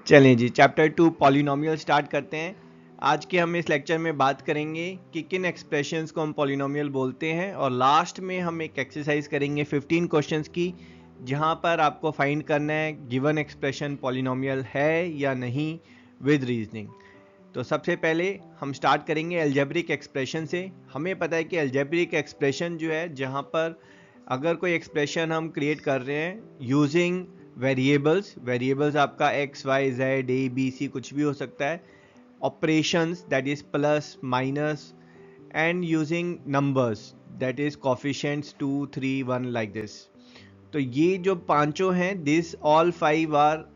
चलें जी, chapter 2 polynomial start करते हैं। आज के हम इस लेक्चर में बात करेंगे कि किन एक्सप्रेशंस को हम पॉलिनोमियल बोलते हैं, और लास्ट में हम एक एक्सरसाइज करेंगे 15 क्वेश्चंस की, जहां पर आपको फाइंड करना है गिवन एक्सप्रेशन पॉलिनोमियल है या नहीं विद रीजनिंग। तो सबसे पहले हम स्टार्ट करेंगे अलजेब्रिक एक्सप्रेशन से। हमें पता है कि अलजेब्रिक एक्सप्रेशन जो है, जहाँ पर अगर कोई एक्सप्रेशन हम क्रिएट कर रहे हैं यूजिंग वेरिएबल्स आपका x y z a b c कुछ भी हो सकता है, operations that is plus minus, and using numbers that is coefficients 2 3 1 like this. तो ये जो पांचों हैं, this all 5 are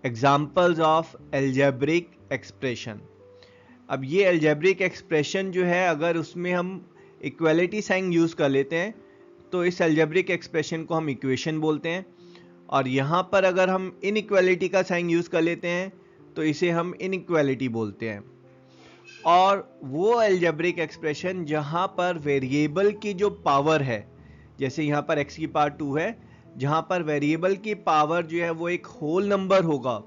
examples of algebraic expression. अब ये अलजेब्रिक एक्सप्रेशन जो है, अगर उसमें हम इक्वलिटी साइन यूज कर लेते हैं तो इस अलजेब्रिक एक्सप्रेशन को हम इक्वेशन बोलते हैं, और यहाँ पर अगर हम इनइक्वालिटी का साइन यूज कर लेते हैं तो इसे हम इनइक्वालिटी बोलते हैं। और वो अलजेब्रिक एक्सप्रेशन जहाँ पर वेरिएबल की जो पावर है, जैसे यहाँ पर x की पावर 2 है, जहाँ पर वेरिएबल की पावर जो है वो एक होल नंबर होगा।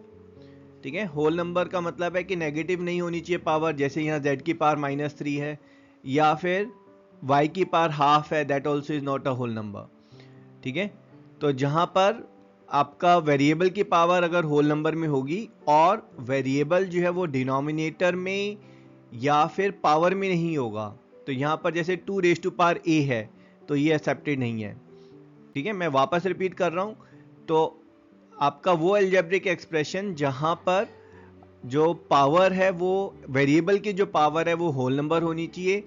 ठीक है, होल नंबर का मतलब है कि नेगेटिव नहीं होनी चाहिए पावर, जैसे यहाँ z की पावर -3 है, या फिर y की पावर हाफ है, that also is not a whole number. ठीक है, तो जहां पर आपका वेरिएबल की पावर अगर होल नंबर में होगी और वेरिएबल जो है वो डिनोमिनेटर में या फिर पावर में नहीं होगा, तो यहां पर जैसे 2 रेज़ टू पावर a है, तो ये एक्सेप्टेड नहीं है। ठीक है, मैं वापस रिपीट कर रहा हूं। तो आपका वो अलजेब्रिक एक्सप्रेशन जहां पर जो पावर है वो वेरिएबल की जो पावर है वो होल नंबर होनी चाहिए,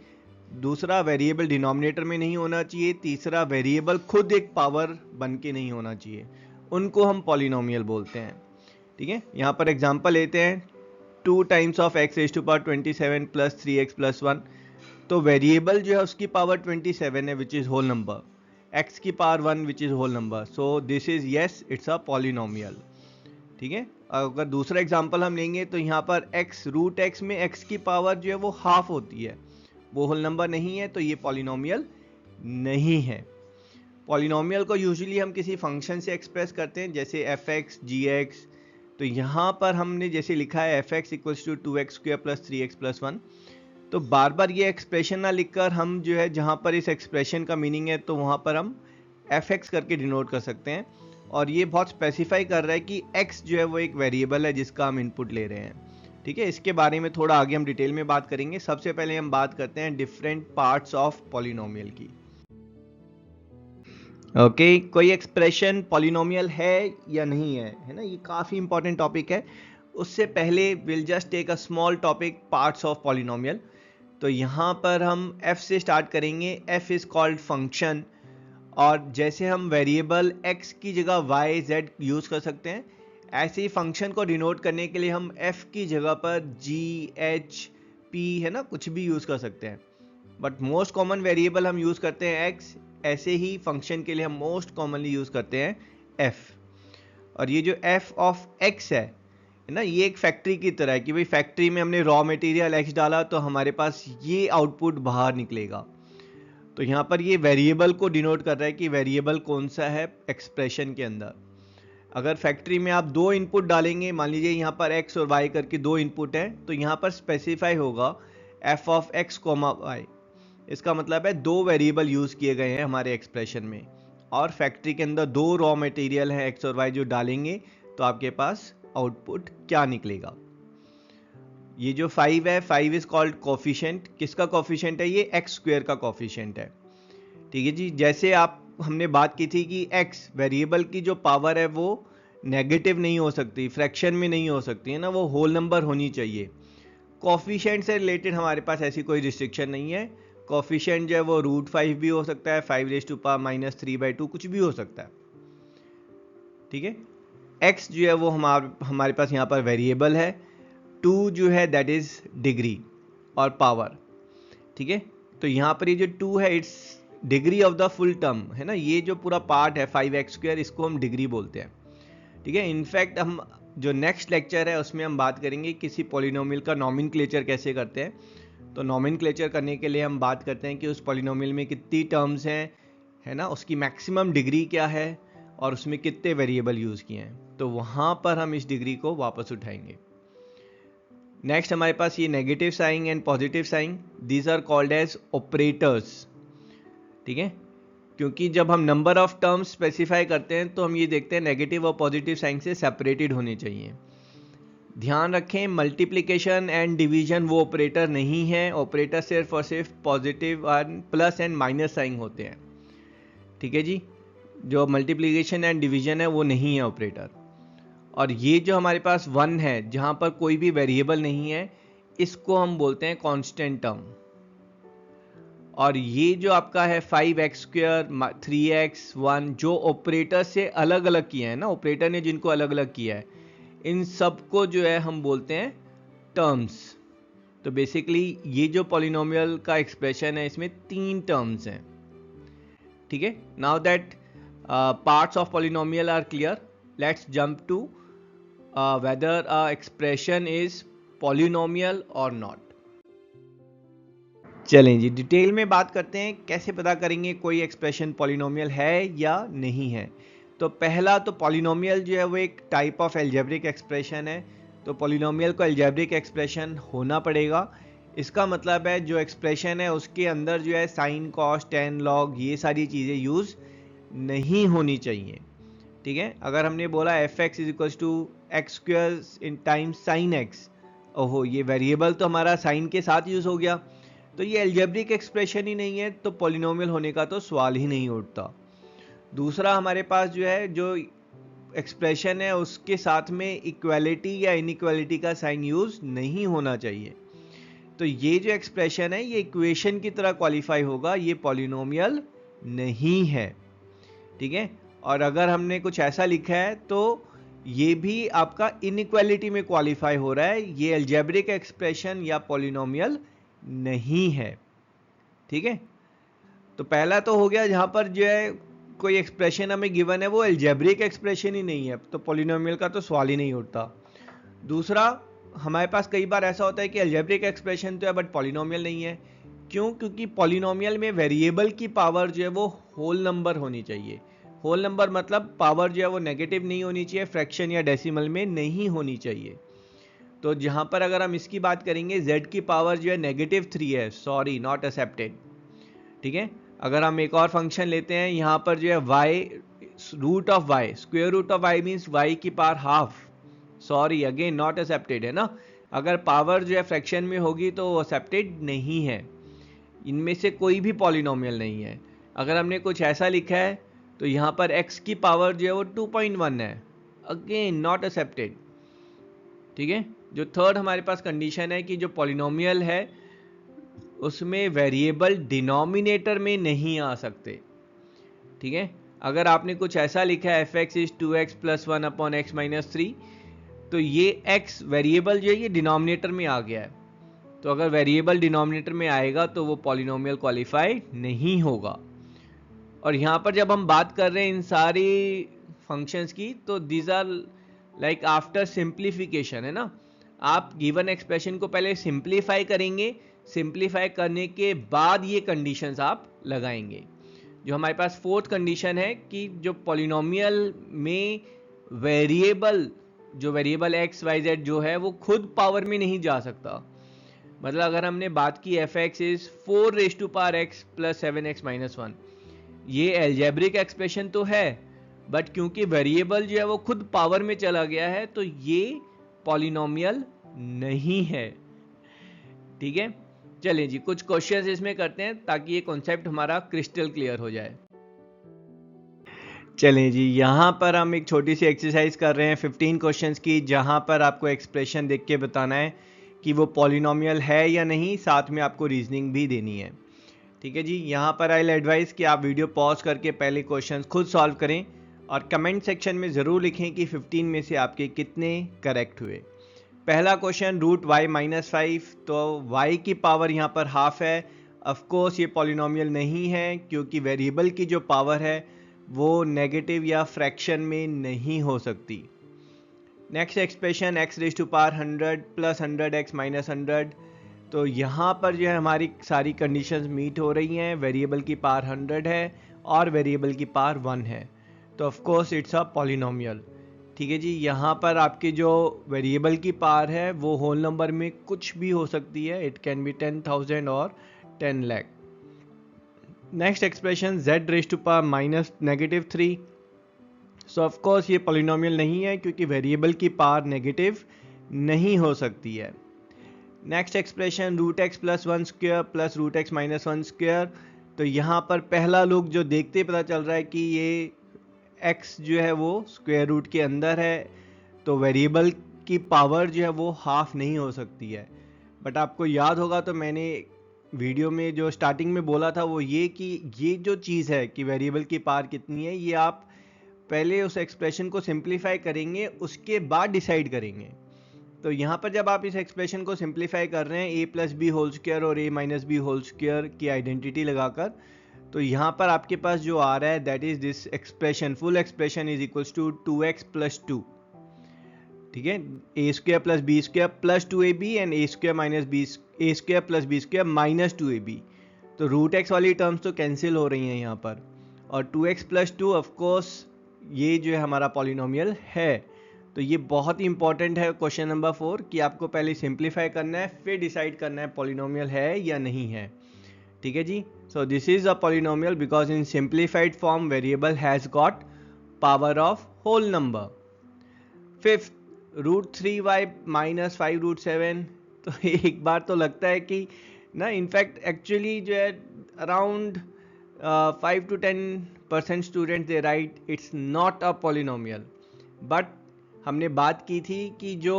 दूसरा वेरिएबल डिनोमिनेटर में नहीं होना चाहिए, तीसरा वेरिएबल खुद एक पावर बन के नहीं होना चाहिए, उनको हम पॉलिनोमियल बोलते हैं। ठीक है, यहाँ पर एग्जांपल लेते हैं 2 times of x raise to power 27 plus 3x plus 1। तो वेरिएबल जो है उसकी पावर 27 है which is whole number, x की power 1 which is whole number, so this is yes it's a polynomial. ठीक है, अगर दूसरा एग्जांपल हम लेंगे तो यहाँ पर x रूट x में x की पावर जो है वो हाफ होती है, वो होल नंबर नहीं है, तो ये पॉलिनोमियल नहीं है। पॉलिनोमियल को यूजुअली हम किसी फंक्शन से एक्सप्रेस करते हैं, जैसे fx gx। तो यहाँ पर हमने जैसे लिखा है fx equals to 2x² plus 3x plus 1। तो बार बार ये एक्सप्रेशन ना लिखकर हम जो है, जहाँ पर इस एक्सप्रेशन का मीनिंग है तो वहाँ पर हम fx करके डिनोट कर सकते हैं, और ये बहुत स्पेसिफाई कर रहा है कि x जो है वो एक वेरिएबल है जिसका हम इनपुट ले रहे हैं। ठीक है, इसके बारे में थोड़ा आगे हम डिटेल में बात करेंगे। सबसे पहले हम बात करते हैं डिफरेंट पार्ट्स ऑफ पॉलिनोमियल की। ओके, कोई एक्सप्रेशन पॉलिनोमियल है या नहीं है ना, ये काफ़ी इंपॉर्टेंट टॉपिक है। उससे पहले will just take a small topic, parts of polynomial. तो यहाँ पर हम f से स्टार्ट करेंगे। f इज कॉल्ड फंक्शन, और जैसे हम वेरिएबल x की जगह y z यूज़ कर सकते हैं, ऐसे ही फंक्शन को डिनोट करने के लिए हम f की जगह पर g h p है ना, कुछ भी यूज़ कर सकते हैं, बट मोस्ट कॉमन वेरिएबल हम यूज़ करते हैं x। ऐसे ही फंक्शन के लिए हम मोस्ट कॉमनली यूज़ करते हैं f। और ये जो f ऑफ x है ना, ये एक फैक्ट्री की तरह है कि भाई फैक्ट्री में हमने रॉ मटेरियल x डाला तो हमारे पास ये आउटपुट बाहर निकलेगा। तो यहाँ पर ये वेरिएबल को डिनोट कर रहा है कि वेरिएबल कौन सा है एक्सप्रेशन के अंदर। अगर फैक्ट्री में आप दो इनपुट डालेंगे, मान लीजिए यहाँ पर x और y करके दो इनपुट है, तो यहाँ पर स्पेसिफाई होगा f of x comma y। इसका मतलब है दो वेरिएबल यूज़ किए गए हैं हमारे एक्सप्रेशन में, और फैक्ट्री के अंदर दो रॉ मटेरियल है x और y, जो डालेंगे तो आपके पास आउटपुट क्या निकलेगा। ये जो 5 है, 5 इज कॉल्ड कोफिशिएंट। किसका कोफिशिएंट है? ये x² का कोफिशिएंट है। ठीक है जी, जैसे हमने बात की थी कि x वेरिएबल की जो पावर है वो नेगेटिव नहीं हो सकती, फ्रैक्शन में नहीं हो सकती है ना, वो होल नंबर होनी चाहिए। कोफिशिएंट से रिलेटेड हमारे पास ऐसी कोई रिस्ट्रिक्शन नहीं है। कोफिशिएंट जो है वो √5 भी हो सकता है, 5 रेज़ टू पावर -3/2 कुछ भी हो सकता है। ठीक है, x जो है वो हमारे पास यहाँ पर वेरिएबल है, 2 जो है दैट इज डिग्री और पावर। ठीक है, तो यहाँ पर ये जो 2 है it's degree of the full term है ना, ये जो पूरा पार्ट है 5x², इसको हम डिग्री बोलते हैं। ठीक है, इनफैक्ट हम जो नेक्स्ट लेक्चर है उसमें हम बात करेंगे किसी पॉलिनोमियल का नॉमेनक्लेचर कैसे करते हैं। तो नॉमेनक्लेचर करने के लिए हम बात करते हैं कि उस पॉलिनोमियल में कितनी टर्म्स हैं, है ना, उसकी मैक्सिमम डिग्री क्या है, और उसमें कितने वेरिएबल यूज़ किए हैं। तो वहां पर हम इस डिग्री को वापस उठाएंगे। नेक्स्ट हमारे पास ये negative sign and positive sign, these are called as operators. ठीक है, क्योंकि जब हम नंबर ऑफ टर्म्स स्पेसिफाई करते हैं तो हम ये देखते हैं नेगेटिव और पॉजिटिव साइन से सेपरेटेड होने चाहिए। ध्यान रखें, मल्टीप्लिकेशन एंड डिवीजन वो ऑपरेटर नहीं है, ऑपरेटर सिर्फ और सिर्फ पॉजिटिव और प्लस एंड माइनस साइन होते हैं। ठीक है जी, जो मल्टीप्लिकेशन एंड डिवीजन है वो नहीं है ऑपरेटर। और ये जो हमारे पास 1 है जहां पर कोई भी वेरिएबल नहीं है, इसको हम बोलते हैं कांस्टेंट टर्म। और ये जो आपका है 5x², 3x, 1 जो ऑपरेटर से अलग अलग किया है ना, ऑपरेटर ने जिनको अलग अलग किया है, इन सबको जो है हम बोलते हैं टर्म्स। तो बेसिकली ये जो पॉलिनोमियल का एक्सप्रेशन है इसमें 3 टर्म्स हैं। ठीक है, now that parts of polynomial are clear, let's jump to whether a expression is polynomial or not। चलें जी, डिटेल में बात करते हैं कैसे पता करेंगे कोई एक्सप्रेशन पॉलिनोमियल है या नहीं है। तो पहला तो पॉलिनोमियल जो है वो एक टाइप ऑफ एल्जेब्रिक एक्सप्रेशन है, तो पॉलिनोमियल को एल्जेब्रिक एक्सप्रेशन होना पड़ेगा। इसका मतलब है जो एक्सप्रेशन है उसके अंदर जो है साइन, कॉस, टेन, लॉग ये सारी चीज़ें यूज़ नहीं होनी चाहिए। ठीक है, अगर हमने बोला f x is equal to x² in times sine x, ओहो ये वेरिएबल तो हमारा साइन के साथ यूज हो गया, तो ये एल्जेब्रिक एक्सप्रेशन ही नहीं है, तो पॉलिनोमियल होने का तो सवाल ही नहीं उठता। दूसरा हमारे पास जो है जो एक्सप्रेशन है उसके साथ में इक्वालिटी या इनइक्वालिटी का साइन यूज नहीं होना चाहिए। तो ये जो एक्सप्रेशन है ये इक्वेशन की तरह क्वालिफाई होगा, ये पॉलिनोमियल नहीं है। ठीक है, और अगर हमने कुछ ऐसा लिखा है तो ये भी आपका इनइक्वालिटी में क्वालिफाई हो रहा है, ये अलजेब्रिक एक्सप्रेशन या पॉलिनोमियल नहीं है। ठीक है, तो पहला तो हो गया जहां पर जो है कोई एक्सप्रेशन हमें गिवन है वो अलजेब्रिक एक्सप्रेशन ही नहीं है, तो पॉलिनोमियल का तो सवाल ही नहीं उठता। दूसरा, हमारे पास कई बार ऐसा होता है कि अलजेब्रिक एक्सप्रेशन तो है बट पॉलिनोमियल नहीं है। क्यों? क्योंकि पॉलिनोमियल में वेरिएबल की पावर जो है वो होल नंबर होनी चाहिए। होल नंबर मतलब पावर जो है वो नेगेटिव नहीं होनी चाहिए, फ्रैक्शन या डेसिमल में नहीं होनी चाहिए। तो जहां पर अगर हम इसकी बात करेंगे z की पावर जो है -3 है, सॉरी नॉट एक्सेप्टेड। ठीक है, अगर हम एक और फंक्शन लेते हैं यहां पर जो है y root of y, square root of y means y की power half, sorry again not accepted है ना। अगर पावर जो है फ्रैक्शन में होगी तो वो एक्सेप्टेड नहीं है, इनमें से कोई भी पॉलिनोमियल नहीं है। अगर हमने कुछ ऐसा लिखा है तो यहाँ पर x की पावर जो है वो 2.1 है, अगेन नॉट एक्सेप्टेड। ठीक है, जो थर्ड हमारे पास कंडीशन है कि जो पॉलिनोमियल है उसमें वेरिएबल डिनोमिनेटर में नहीं आ सकते। ठीक है, अगर आपने कुछ ऐसा लिखा है F x is 2x + 1 upon x - 3, तो ये x वेरिएबल जो है ये डिनोमिनेटर में आ गया है, तो अगर वेरिएबल डिनोमिनेटर में आएगा तो वो पॉलिनोमियल क्वालिफाई नहीं होगा। और यहाँ पर जब हम बात कर रहे हैं इन सारी फंक्शंस की, तो these are like after simplification है ना। आप गिवन एक्सप्रेशन को पहले सिंप्लीफाई करेंगे, सिंप्लीफाई करने के बाद ये कंडीशंस आप लगाएंगे। जो हमारे पास फोर्थ कंडीशन है कि जो पॉलिनोमियल में वेरिएबल x, y, z जो है वो खुद पावर में नहीं जा सकता। मतलब अगर हमने बात की F x is 4x + 7x - 1, ये एल्जेब्रिक एक्सप्रेशन तो है बट क्योंकि वेरिएबल जो है वो खुद पावर में चला गया है तो ये पॉलिनोमियल नहीं है। ठीक है, चलिए जी कुछ क्वेश्चंस इसमें करते हैं ताकि ये कॉन्सेप्ट हमारा क्रिस्टल क्लियर हो जाए। चलें जी, यहाँ पर हम एक छोटी सी एक्सरसाइज कर रहे हैं 15 क्वेश्चंस की, जहाँ पर आपको एक्सप्रेशन देख के बताना है कि वो पॉलिनोमियल है या नहीं, साथ में आपको रीजनिंग भी देनी है। ठीक है जी, यहाँ पर आई एडवाइस कि आप वीडियो पॉज करके पहले क्वेश्चंस खुद सॉल्व करें और कमेंट सेक्शन में ज़रूर लिखें कि 15 में से आपके कितने करेक्ट हुए। पहला क्वेश्चन √y - 5, तो y की पावर यहाँ पर हाफ है। ऑफकोर्स ये पॉलिनोमियल नहीं है क्योंकि वेरिएबल की जो पावर है वो नेगेटिव या फ्रैक्शन में नहीं हो सकती। नेक्स्ट एक्सप्रेशन x⁻100 + 100x - 100, तो यहाँ पर जो है हमारी सारी कंडीशंस मीट हो रही हैं। वेरिएबल की पावर 100 है और वेरिएबल की पावर 1 है, तो of course it's a polynomial. ठीक है जी। यहाँ पर आपकी जो वेरिएबल की पावर है वो होल नंबर में कुछ भी हो सकती है, इट कैन बी 10,000 और 10 lakh. Next expression z raise to power minus negative 3। So of course ये पॉलिनोमियल नहीं है क्योंकि वेरिएबल की पावर नेगेटिव नहीं हो सकती है। Next expression root x plus one square plus root x minus one square. तो यहाँ पर पहला लुक जो देखते पता चल रहा है कि ये x जो है वो स्क्वायर रूट के अंदर है, तो वेरिएबल की पावर जो है वो हाफ नहीं हो सकती है। बट आपको याद होगा तो मैंने वीडियो में जो स्टार्टिंग में बोला था वो ये कि ये जो चीज़ है कि वेरिएबल की पावर कितनी है, ये आप पहले उस एक्सप्रेशन को सिंप्लीफाई करेंगे, उसके बाद डिसाइड करेंगे। तो यहाँ पर जब आप इस एक्सप्रेशन को सिंप्लीफाई कर रहे हैं ए प्लस बी होल स्क्वायर और ए माइनस बी होल स्क्वायर की आइडेंटिटी लगाकर, तो यहाँ पर आपके पास जो आ रहा है that is this expression, full expression is equals to 2x plus 2। ठीक है, A square plus B square plus 2ab and A square minus B, A square plus B square minus 2ab। तो रूट एक्स वाली terms तो cancel हो रही हैं यहाँ पर, और 2x प्लस 2 ऑफकोर्स ये जो है हमारा पॉलिनोमियल है। तो ये बहुत ही इंपॉर्टेंट है क्वेश्चन नंबर 4 कि आपको पहले सिंप्लीफाई करना है फिर डिसाइड करना है पॉलिनोमियल है या नहीं है। ठीक है जी। So this is a polynomial because in simplified form variable has got power of whole number. Fifth, root 3y minus 5 root 7। तो एक बार तो लगता है कि ना, इनफैक्ट एक्चुअली जो है around 5 to 10% student they right it's not a polynomial. But हमने बात की थी कि जो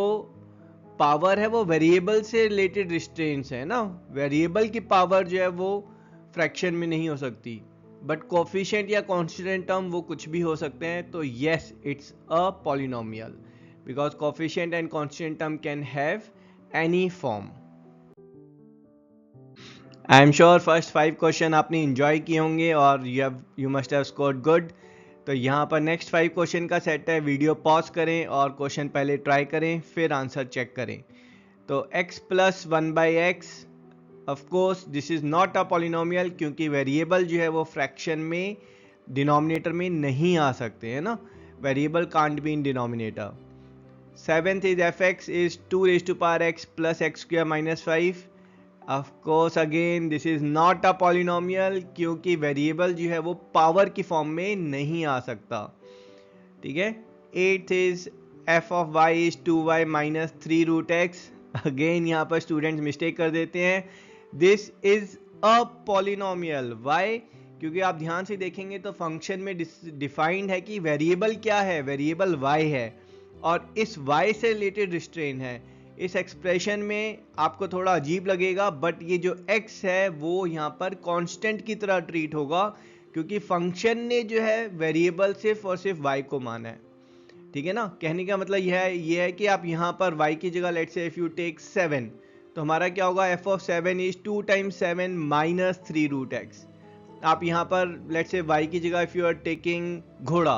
पावर है वो वेरिएबल से रिलेटेड रिस्ट्रेंट्स है ना, वेरिएबल की पावर जो है वो फ्रैक्शन में नहीं हो सकती, बट कोफिशिएंट या कांस्टेंट टर्म वो कुछ भी हो सकते हैं। तो yes, it's a polynomial because coefficient and constant term can have any form. I am sure first 5 question आपने इंजॉय किए होंगे और you must have scored good. तो यहाँ पर नेक्स्ट 5 क्वेश्चन का सेट है, वीडियो पॉज करें और क्वेश्चन पहले ट्राई करें फिर आंसर चेक करें। तो x plus 1/x, of course this is not a polynomial क्योंकि वेरिएबल जो है वो फ्रैक्शन में डिनोमिनेटर में नहीं आ सकते हैं ना, variable can't be in denominator. 7th is fx is 2 raise to power x plus x square minus 5। Of course again this is not a polynomial क्योंकि वेरिएबल जो है वो पावर की फॉर्म में नहीं आ सकता। ठीक है। 8th इज f of y is 2y minus 3 root x। Again यहाँ पर स्टूडेंट्स मिस्टेक कर देते हैं, this is a polynomial. Why? क्योंकि आप ध्यान से देखेंगे तो फंक्शन में डिफाइंड है कि वेरिएबल क्या है, वेरिएबल y है और इस y से रिलेटेड रिस्ट्रेन है। इस एक्सप्रेशन में आपको थोड़ा अजीब लगेगा बट ये जो x है वो यहाँ पर कांस्टेंट की तरह ट्रीट होगा क्योंकि फंक्शन ने जो है वेरिएबल सिर्फ और सिर्फ y को माना है। ठीक है ना, कहने का मतलब यह है कि आप यहाँ पर y की जगह let's say if you take 7 तो हमारा क्या होगा, f of 7 is 2 times 7 minus 3 root x। आप यहाँ पर लेट्स से y की जगह इफ यू आर टेकिंग घोड़ा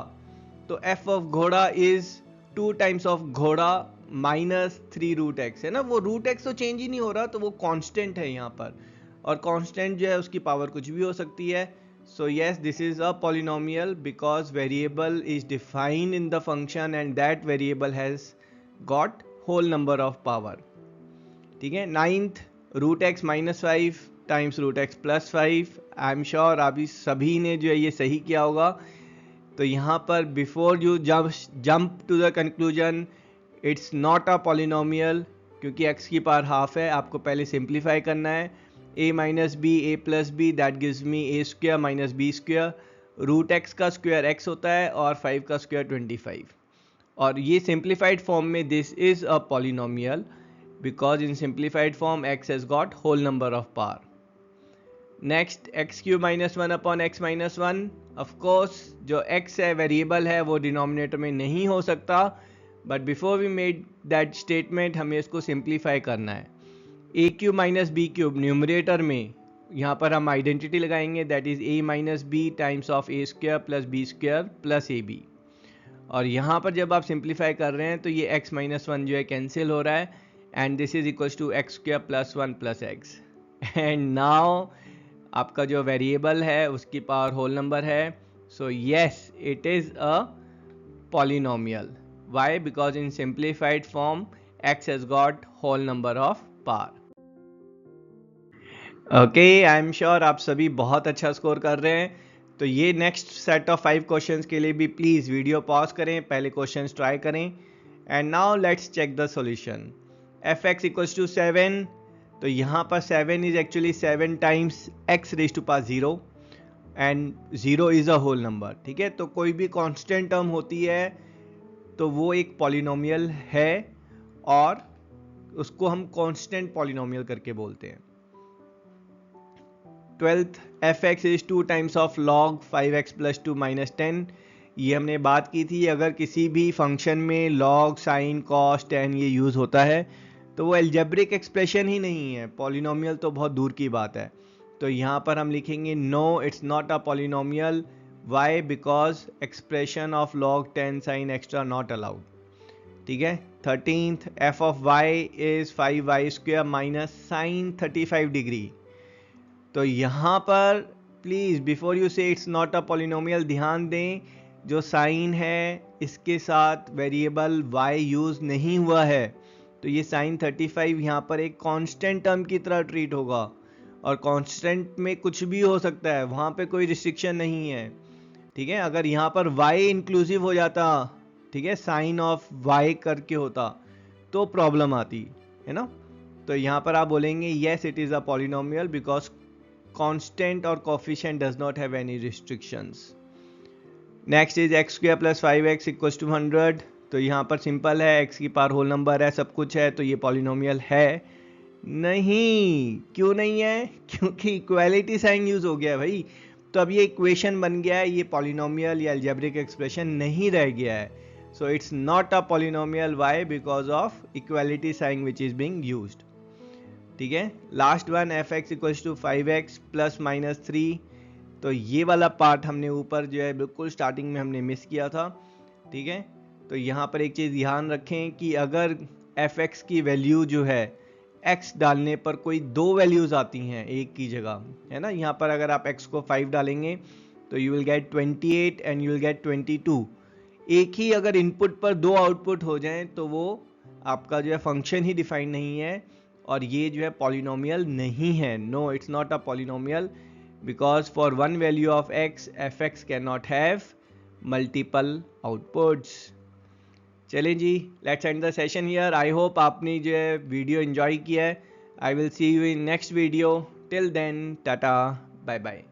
तो f of घोड़ा इज 2 times of घोड़ा माइनस 3 रूट एक्स है ना, वो रूट एक्स तो चेंज ही नहीं हो रहा तो वो कांस्टेंट है यहाँ पर, और कांस्टेंट जो है उसकी पावर कुछ भी हो सकती है। So yes, this is a polynomial because variable is defined in the function and that variable has got whole number of power. ठीक है। 9th, root x minus 5 times root x plus 5। I am sure अभी सभी ने जो है ये सही किया होगा। तो यहाँ पर before you jump to the conclusion, it's not a polynomial क्योंकि x की पावर हाफ है, आपको पहले सिंप्लीफाई करना है। a minus B a plus b that gives me a square minus b square, root x का स्क्वायर x होता है और 5 का स्क्वायर 25, और ये सिंप्लीफाइड फॉर्म में this is a polynomial because in simplified form x has got whole number of power. Next, X cube minus 1 upon X minus 1। Of course जो x है वेरिएबल है वो डिनोमिनेटर में नहीं हो सकता, but before we made that statement हमें इसको सिंप्लीफाई करना है। A cube minus B cube numerator में यहाँ पर हम आइडेंटिटी लगाएंगे that is A minus B times of a square plus B square plus a b, और यहाँ पर जब आप सिंप्लीफाई कर रहे हैं तो ये x माइनस 1 जो है कैंसिल हो रहा है and this is equals to x square plus 1 plus x. And now आपका जो वेरिएबल है उसकी पावर होल नंबर है, so yes it is a polynomial. Why? Because in simplified form x has got whole number of power. Okay, I am sure आप सभी बहुत अच्छा score कर रहे हैं. तो ये नेक्स्ट सेट ऑफ 5 क्वेश्चंस के लिए भी प्लीज़ वीडियो पॉज करें, पहले क्वेश्चंस ट्राई करें. And now let's check the solution. F x equals to 7. तो यहाँ पर 7 is actually 7 times x raise to power 0 and 0 is a whole number. ठीक है, तो कोई भी कांस्टेंट टर्म होती है तो वो एक पॉलिनोमियल है और उसको हम कांस्टेंट पॉलिनोमियल करके बोलते हैं. 12th fx is 2 times of log 5x plus 2 minus 10. ये हमने बात की थी, अगर किसी भी फंक्शन में log, sin, cos, tan ये यूज़ होता है तो वो एल्जेब्रिक एक्सप्रेशन ही नहीं है, पॉलिनोमियल तो बहुत दूर की बात है. तो यहाँ पर हम लिखेंगे no, it's not a polynomial. Why? Because expression of log 10 sin extra not allowed. ठीक है. 13th f of y is 5y square minus sin 35 degree. तो यहाँ पर प्लीज़ बिफोर यू से इट्स नॉट अ पॉलिनोमियल ध्यान दें, जो sign है इसके साथ वेरिएबल y यूज़ नहीं हुआ है, तो ये sin 35 यहाँ पर एक कांस्टेंट टर्म की तरह ट्रीट होगा. और कांस्टेंट में कुछ भी हो सकता है, वहाँ पे कोई रिस्ट्रिक्शन नहीं है. ठीक है, अगर यहाँ पर y इंक्लूसिव हो जाता, ठीक है, साइन ऑफ y करके होता तो प्रॉब्लम आती है ना. तो यहाँ पर आप बोलेंगे yes it is a polynomial because constant or coefficient does not have any restrictions. Next is x square plus 5x equals to 100. तो यहाँ पर सिंपल है, x की पावर होल नंबर है, सब कुछ है, तो ये पॉलिनोमियल है नहीं. क्यों नहीं है? क्योंकि इक्वालिटी साइन यूज हो गया है भाई. तो अब ये इक्वेशन बन गया है, ये पॉलिनोमियल या एल्जेब्रिक एक्सप्रेशन नहीं रह गया है. So it's not a polynomial. Why? Because of equality sign which is being used. ठीक है. Last one f x equals to 5x plus minus 3. तो ये वाला पार्ट हमने ऊपर जो है बिल्कुल स्टार्टिंग में हमने मिस किया था. ठीक है. तो यहाँ पर एक चीज़ ध्यान रखें कि अगर एफ एक्स की वैल्यू जो है x डालने पर कोई दो वैल्यूज़ आती हैं एक की जगह, है ना. यहाँ पर अगर आप x को 5 डालेंगे तो you will get 28 and you will get 22. एक ही अगर इनपुट पर दो आउटपुट हो जाएं तो वो आपका जो है फंक्शन ही डिफाइन नहीं है और ये जो है पॉलिनोमियल नहीं है. No, it's not a polynomial because for one value of x F X can not have multiple outputs. चलें जी, let's end the session here. I hope आपने जो है वीडियो एंजॉय किया है. I will see you in next video. Till then, tata, bye bye.